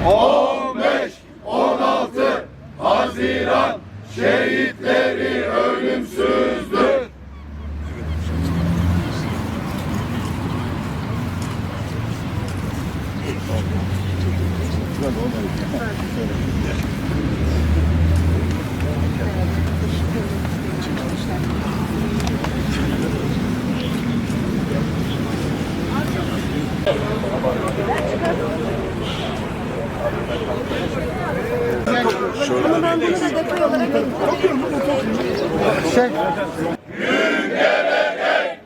15-16 Haziran şehitleri ölümsüzdür. Ama ben bunu da detay olarak ekledim. Gün gelecek,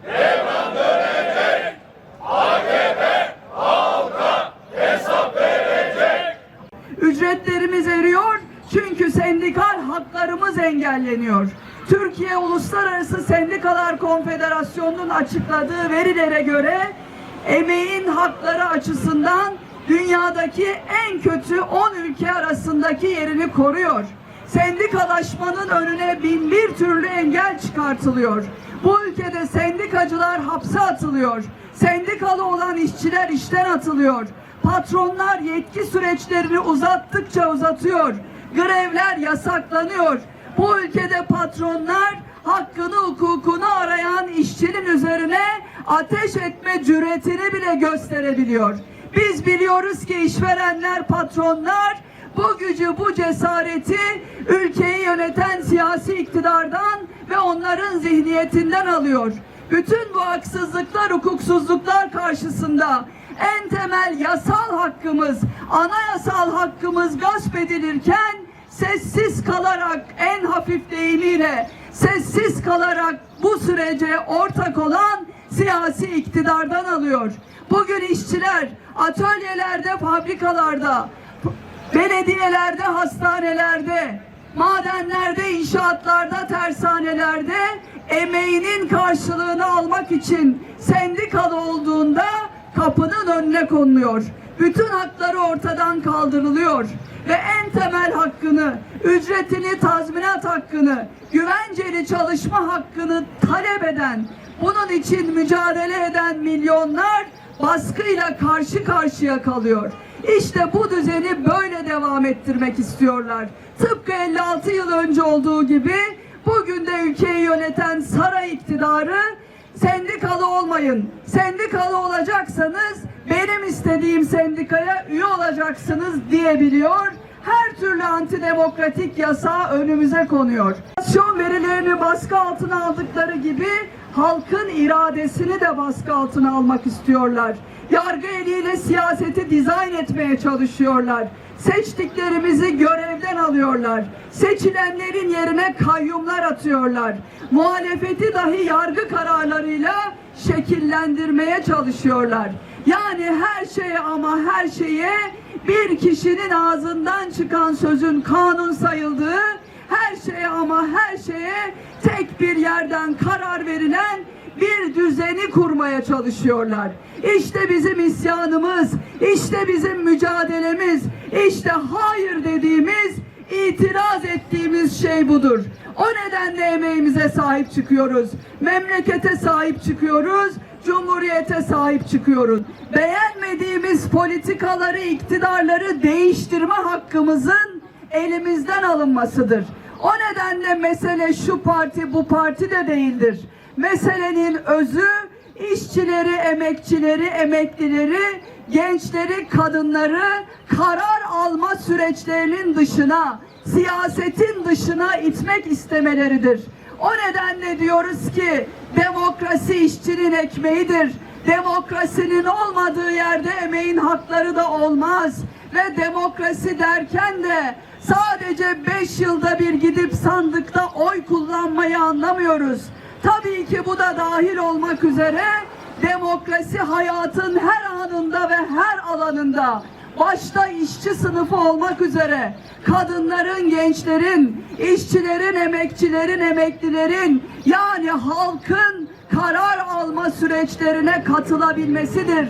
devran dönecek, AKP halka hesap verecek. Ücretlerimiz eriyor çünkü sendikal haklarımız engelleniyor. Türkiye Uluslararası Sendikalar Konfederasyonu'nun açıkladığı verilere göre emeğin hakları açısından dünyadaki en kötü 10 ülke arasındaki yerini koruyor. Sendikalaşmanın önüne bin bir türlü engel çıkartılıyor. Bu ülkede sendikacılar hapse atılıyor. Sendikalı olan işçiler işten atılıyor. Patronlar yetki süreçlerini uzattıkça uzatıyor. Grevler yasaklanıyor. Bu ülkede patronlar hakkını, hukukunu arayan işçinin üzerine ateş etme cüretini bile gösterebiliyor. Biz biliyoruz ki işverenler, patronlar bu gücü, bu cesareti ülkeyi yöneten siyasi iktidardan ve onların zihniyetinden alıyor. Bütün bu haksızlıklar, hukuksuzluklar karşısında en temel yasal hakkımız, anayasal hakkımız gasp edilirken sessiz kalarak, en hafif deyimiyle sessiz kalarak bu sürece ortak olan siyasi iktidardan alıyor. Bugün işçiler atölyelerde, fabrikalarda, belediyelerde, hastanelerde, madenlerde, inşaatlarda, tersanelerde emeğinin karşılığını almak için sendikalı olduğunda kapının önüne konuluyor. Bütün hakları ortadan kaldırılıyor ve en temel hakkını, ücretini, tazminat hakkını, güvenceli çalışma hakkını talep eden, bunun için mücadele eden milyonlar baskıyla karşı karşıya kalıyor. İşte bu düzeni böyle devam ettirmek istiyorlar. Tıpkı 56 yıl önce olduğu gibi bugün de ülkeyi yöneten saray iktidarı sendikalı olmayın, sendikalı olacaksanız benim istediğim sendikaya üye olacaksınız diyebiliyor. Her türlü antidemokratik yasa önümüze konuyor. Enflasyon verilerini baskı altına aldıkları gibi halkın iradesini de baskı altına almak istiyorlar. Yargı eliyle siyaseti dizayn etmeye çalışıyorlar. Seçtiklerimizi görevden alıyorlar. Seçilenlerin yerine kayyumlar atıyorlar. Muhalefeti dahi yargı kararlarıyla şekillendirmeye çalışıyorlar. Yani her şeye ama her şeye bir kişinin ağzından çıkan sözün kanun sayıldığı, her şeye ama her şeye tek bir yerden karar verilen bir düzeni kurmaya çalışıyorlar. İşte bizim isyanımız, işte bizim mücadelemiz, işte hayır dediğimiz, itiraz ettiğimiz şey budur. O nedenle emeğimize sahip çıkıyoruz. Memlekete sahip çıkıyoruz. Cumhuriyete sahip çıkıyoruz. Beğenmediğimiz politikaları, iktidarları değiştirme hakkımızın elimizden alınmasıdır. O nedenle mesele şu parti, bu parti de değildir. Meselenin özü işçileri, emekçileri, emeklileri, gençleri, kadınları karar alma süreçlerinin dışına, siyasetin dışına itmek istemeleridir. O nedenle diyoruz ki demokrasi işçinin ekmeğidir. Demokrasinin olmadığı yerde emeğin hakları da olmaz. Ve demokrasi derken de sadece 5 yılda bir gidip sandıkta oy kullanmayı anlamıyoruz. Tabii ki bu da dahil olmak üzere demokrasi hayatın her anında ve her alanında, başta işçi sınıfı olmak üzere kadınların, gençlerin, işçilerin, emekçilerin, emeklilerin, yani halkın karar alma süreçlerine katılabilmesidir.